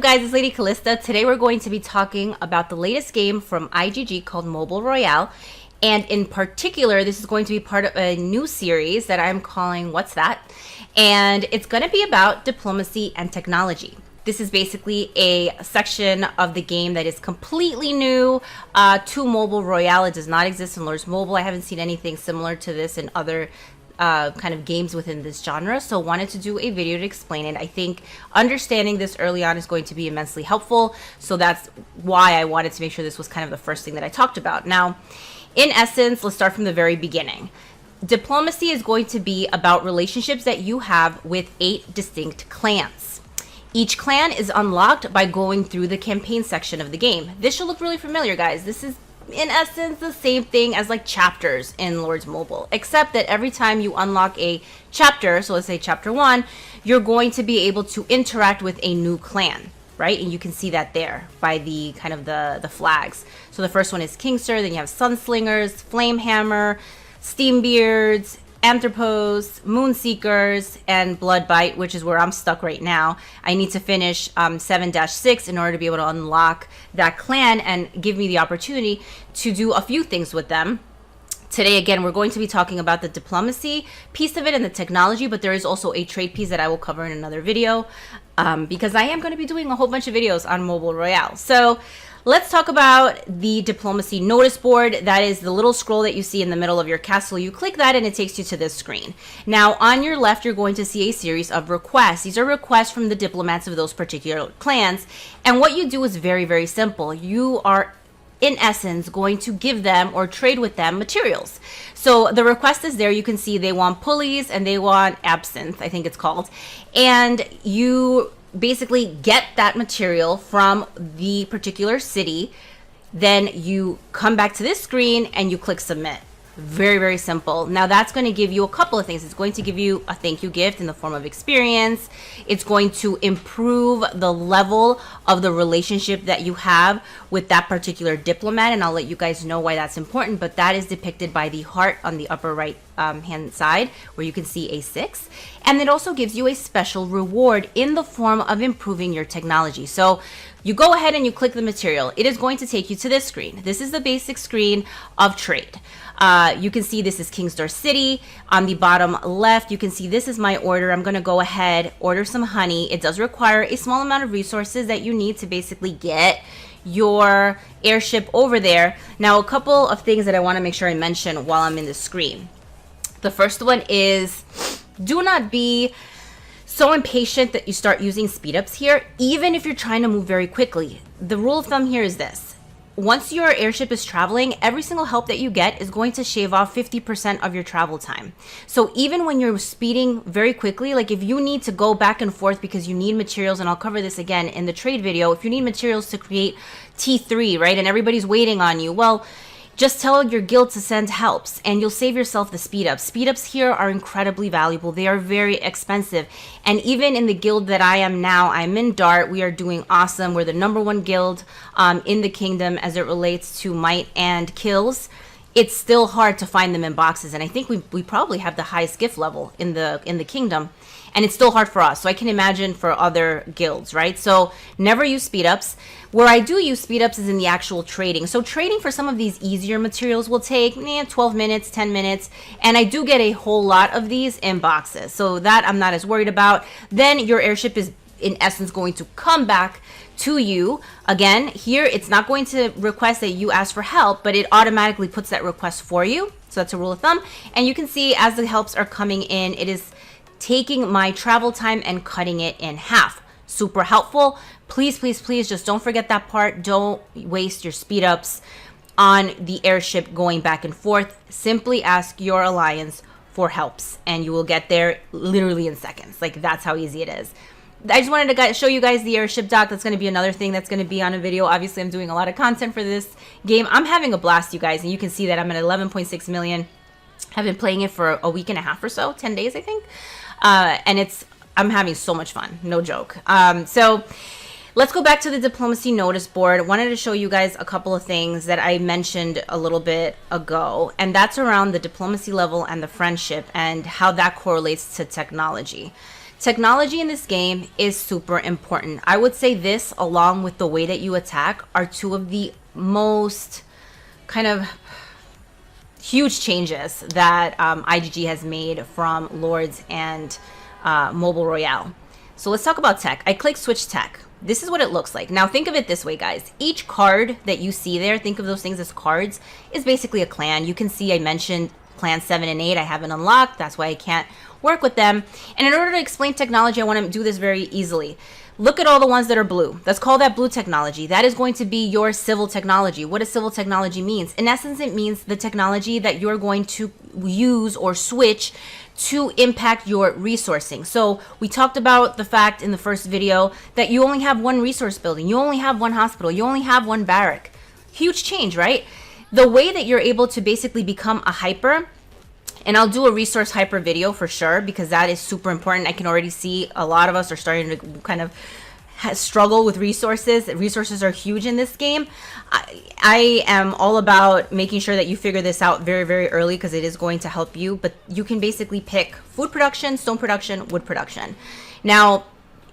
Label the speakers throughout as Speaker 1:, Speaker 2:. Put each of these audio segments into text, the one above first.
Speaker 1: guys, it's Lady Callista. Today we're going to be talking about the latest game from IGG called Mobile Royale. And in particular, this is going to be part of a new series that I'm calling What's That? And it's going to be about diplomacy and technology. This is basically a section of the game that is completely new to Mobile Royale. It does not exist in Lords Mobile. I haven't seen anything similar to this in other kind of games within this genre, so wanted to do a video to explain it. I think understanding this early on is going to be immensely helpful, so that's why I wanted to make sure this was kind of the first thing that I talked about. Now, in essence, let's start from the very beginning. Diplomacy is going to be about relationships that you have with 8 distinct clans. Each clan is unlocked by going through the campaign section of the game. This should look really familiar, guys. This is in essence the same thing as like chapters in Lords Mobile, except that every time you unlock a chapter, so let's say chapter 1, you're going to be able to interact with a new clan, right? And you can see that there by the kind of the flags. So the first one is Kingster, then you have Sunslingers, Flamehammer, Steambeards, Anthropos, Moonseekers, and Bloodbite, which is where I'm stuck right now. I need to finish 7-6 in order to be able to unlock that clan and give me the opportunity to do a few things with them. Today, again, we're going to be talking about the diplomacy piece of it and the technology, but there is also a trade piece that I will cover in another video because I am going to be doing a whole bunch of videos on Mobile Royale. So let's talk about the diplomacy notice board. That is the little scroll that you see in the middle of your castle. You click that and it takes you to this screen. Now, on your left, you're going to see a series of requests. These are requests from the diplomats of those particular clans. And what you do is very, very simple. You are in essence going to give them or trade with them materials. So the request is there. You can see they want pulleys and they want absinthe, I think it's called. And you basically get that material from the particular city. Then you come back to this screen and you click submit. Very, very simple. Now that's going to give you a couple of things. It's going to give you a thank you gift in the form of experience. It's going to improve the level of the relationship that you have with that particular diplomat, and I'll let you guys know why that's important, but that is depicted by the heart on the upper right hand side where you can see a 6. And it also gives you a special reward in the form of improving your technology. So you go ahead and you click the material. It is going to take you to this screen. This is the basic screen of trade. You can see this is Kingstar City. On the bottom left, you can see this is my order. I'm going to go ahead, order some honey. It does require a small amount of resources that you need to basically get your airship over there. Now, a couple of things that I want to make sure I mention while I'm in the screen. The first one is do not be so impatient that you start using speed ups here, even if you're trying to move very quickly. The rule of thumb here is this. Once your airship is traveling, every single help that you get is going to shave off 50% of your travel time. So even when you're speeding very quickly, like if you need to go back and forth because you need materials, and I'll cover this again in the trade video, if you need materials to create T3, right, and everybody's waiting on you, well, just tell your guild to send helps and you'll save yourself the speed ups. Speed ups here are incredibly valuable. They are very expensive. And even in the guild that I am now, I'm in Dart. We are doing awesome. We're the #1 guild in the kingdom as it relates to might and kills. It's still hard to find them in boxes. And I think we probably have the highest gift level in the kingdom. And it's still hard for us. So I can imagine for other guilds, right? So never use speed ups. Where I do use speed ups is in the actual trading. So trading for some of these easier materials will take 12 minutes, 10 minutes. And I do get a whole lot of these in boxes. So that I'm not as worried about. Then your airship is in essence going to come back to you. Again, here it's not going to request that you ask for help, but it automatically puts that request for you. So that's a rule of thumb. And you can see as the helps are coming in, it is taking my travel time and cutting it in half. Super helpful. Please, please, please just don't forget that part. Don't waste your speed ups on the airship going back and forth. Simply ask your alliance for helps and you will get there literally in seconds. Like that's how easy it is. I just wanted to show you guys the airship dock. That's going to be another thing that's going to be on a video. Obviously, I'm doing a lot of content for this game. I'm having a blast, you guys, and you can see that I'm at 11.6 million. I've been playing it for a week and a half or so, 10 days, I think. And I'm having so much fun, no joke. So let's go back to the diplomacy notice board. I wanted to show you guys a couple of things that I mentioned a little bit ago, and that's around the diplomacy level and the friendship and how that correlates to technology. Technology in this game is super important. I would say this, along with the way that you attack, are two of the most kind of huge changes that IGG has made from Lords and Mobile Royale. So let's talk about tech. I click switch tech. This is what it looks like. Now think of it this way, guys. Each card that you see there, think of those things as cards, is basically a clan. You can see I mentioned clan 7 and 8. I haven't unlocked. That's why I can't work with them. And in order to explain technology, I want to do this very easily. Look at all the ones that are blue. Let's call that blue technology. That is going to be your civil technology. What does civil technology means? In essence, it means the technology that you're going to use or switch to impact your resourcing. So we talked about the fact in the first video that you only have one resource building. You only have one hospital. You only have one barrack. Huge change, right? The way that you're able to basically become a hyper, and I'll do a resource hyper video for sure, because that is super important. I can already see a lot of us are starting to kind of struggle with resources. Resources are huge in this game. I am all about making sure that you figure this out very, very early, because it is going to help you. But you can basically pick food production, stone production, wood production. Now,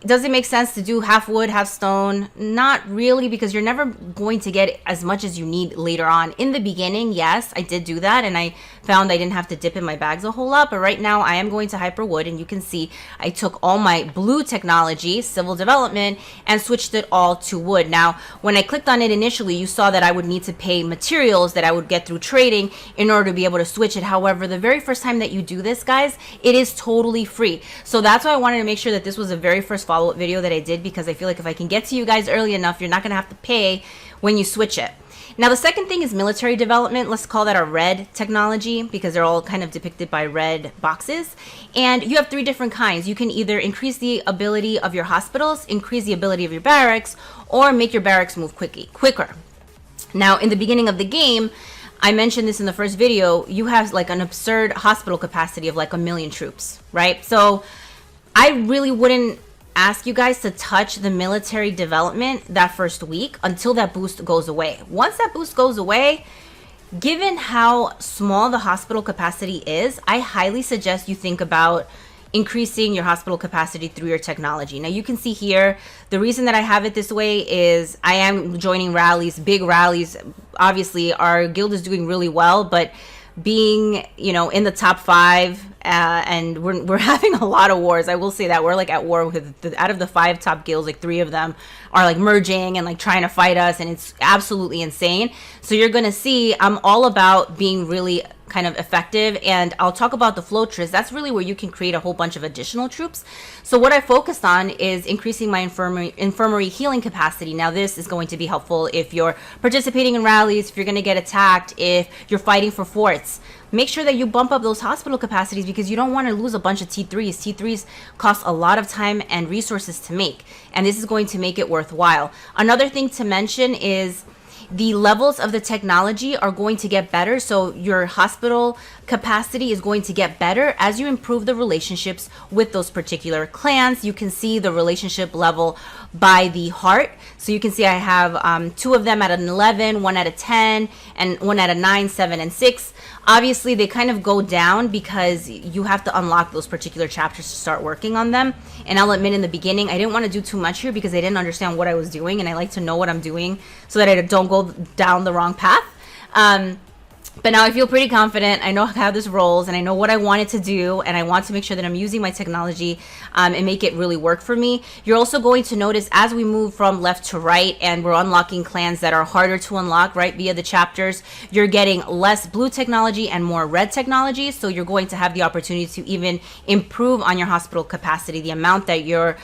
Speaker 1: does it make sense to do half wood, half stone? Not really, because you're never going to get as much as you need later on. In the beginning, yes, I did do that, and I found I didn't have to dip in my bags a whole lot. But right now, I am going to hyper wood, and you can see I took all my blue technology, civil development, and switched it all to wood. Now, when I clicked on it initially, you saw that I would need to pay materials that I would get through trading in order to be able to switch it. However, the very first time that you do this, guys, it is totally free. So that's why I wanted to make sure that this was the very first follow-up video that I did, because I feel like if I can get to you guys early enough, you're not going to have to pay when you switch it. Now, the second thing is military development. Let's call that a red technology, because they're all kind of depicted by red boxes. And you have three different kinds. You can either increase the ability of your hospitals, increase the ability of your barracks, or make your barracks move quicker. Now, in the beginning of the game, I mentioned this in the first video, you have like an absurd hospital capacity of like 1 million troops, right? So I really wouldn't ask you guys to touch the military development that first week until that boost goes away. Once that boost goes away, given how small the hospital capacity is, I highly suggest you think about increasing your hospital capacity through your technology. Now you can see here, the reason that I have it this way is I am joining rallies, big rallies. Obviously our guild is doing really well, but being, you know, in the top 5, and we're having a lot of wars. I will say that we're like at war with out of the 5 top guilds, like 3 of them are like merging and like trying to fight us, and it's absolutely insane. So you're gonna see I'm all about being really kind of effective, and I'll talk about the floatress. That's really where you can create a whole bunch of additional troops. So what I focused on is increasing my infirmary healing capacity. Now this is going to be helpful if you're participating in rallies, if you're going to get attacked, if you're fighting for forts. Make sure that you bump up those hospital capacities, because you don't want to lose a bunch of T3s. T3s cost a lot of time and resources to make, and this is going to make it worthwhile. Another thing to mention is the levels of the technology are going to get better. So your hospital capacity is going to get better as you improve the relationships with those particular clans. You can see the relationship level by the heart. So you can see I have 2 of them at an 11, 1 at a 10, and 1 at a 9, 7, and 6. Obviously, they kind of go down because you have to unlock those particular chapters to start working on them. And I'll admit, in the beginning, I didn't want to do too much here because I didn't understand what I was doing, and I like to know what I'm doing so that I don't go down the wrong path. But now I feel pretty confident. I know how this rolls, and I know what I wanted to do, and I want to make sure that I'm using my technology and make it really work for me. You're also going to notice as we move from left to right and we're unlocking clans that are harder to unlock, right, via the chapters, you're getting less blue technology and more red technology. So you're going to have the opportunity to even improve on your hospital capacity, the amount that you're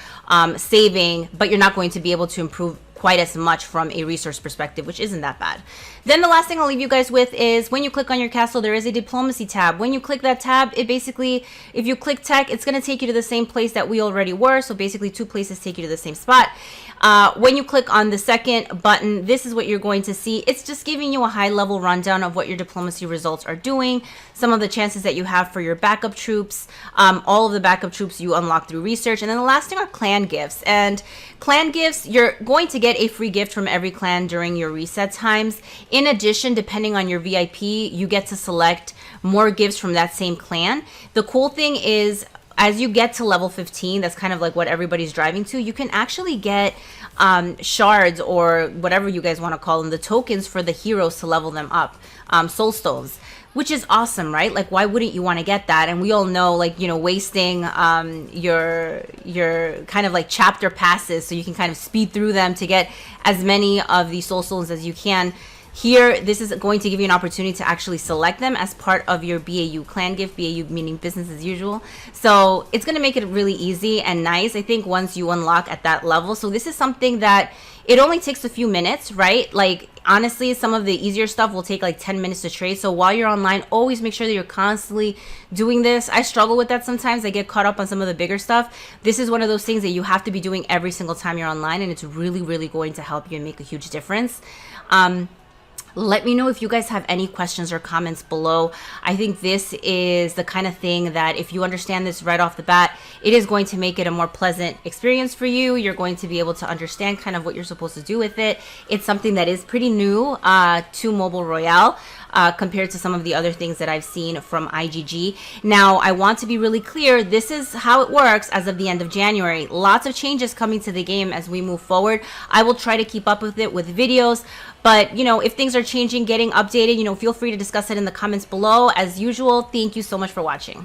Speaker 1: saving, but you're not going to be able to improve quite as much from a resource perspective, which isn't that bad. Then the last thing I'll leave you guys with is when you click on your castle, there is a diplomacy tab. When you click that tab, it basically, if you click tech, it's going to take you to the same place that we already were. So basically 2 places take you to the same spot. When you click on the second button, this is what you're going to see. It's just giving you a high level rundown of what your diplomacy results are doing, some of the chances that you have for your backup troops, all of the backup troops you unlock through research. And then the last thing are clan gifts. And clan gifts, you're going to get a free gift from every clan during your reset times. In addition, depending on your VIP, you get to select more gifts from that same clan. The cool thing is, as you get to level 15, that's kind of like what everybody's driving to, you can actually get shards, or whatever you guys want to call them, the tokens for the heroes to level them up, soul stones, which is awesome, right? Like, why wouldn't you want to get that? And we all know, like, you know, wasting your kind of like chapter passes so you can kind of speed through them to get as many of the soul stones as you can. Here, this is going to give you an opportunity to actually select them as part of your BAU clan gift, BAU meaning business as usual. So it's going to make it really easy and nice, I think, once you unlock at that level. So this is something that it only takes a few minutes, right? Like, honestly, some of the easier stuff will take like 10 minutes to trade. So while you're online, always make sure that you're constantly doing this. I struggle with that sometimes. I get caught up on some of the bigger stuff. This is one of those things that you have to be doing every single time you're online, and it's really, really going to help you and make a huge difference. Let me know if you guys have any questions or comments below. I think this is the kind of thing that if you understand this right off the bat, it is going to make it a more pleasant experience for you. You're going to be able to understand kind of what you're supposed to do with it. It's something that is pretty new to Mobile Royale. Compared to some of the other things that I've seen from IGG. Now, I want to be really clear, this is how it works as of the end of January. Lots of changes coming to the game as we move forward. I will try to keep up with it with videos, but, you know, if things are changing, getting updated, you know, feel free to discuss it in the comments below. As usual, thank you so much for watching.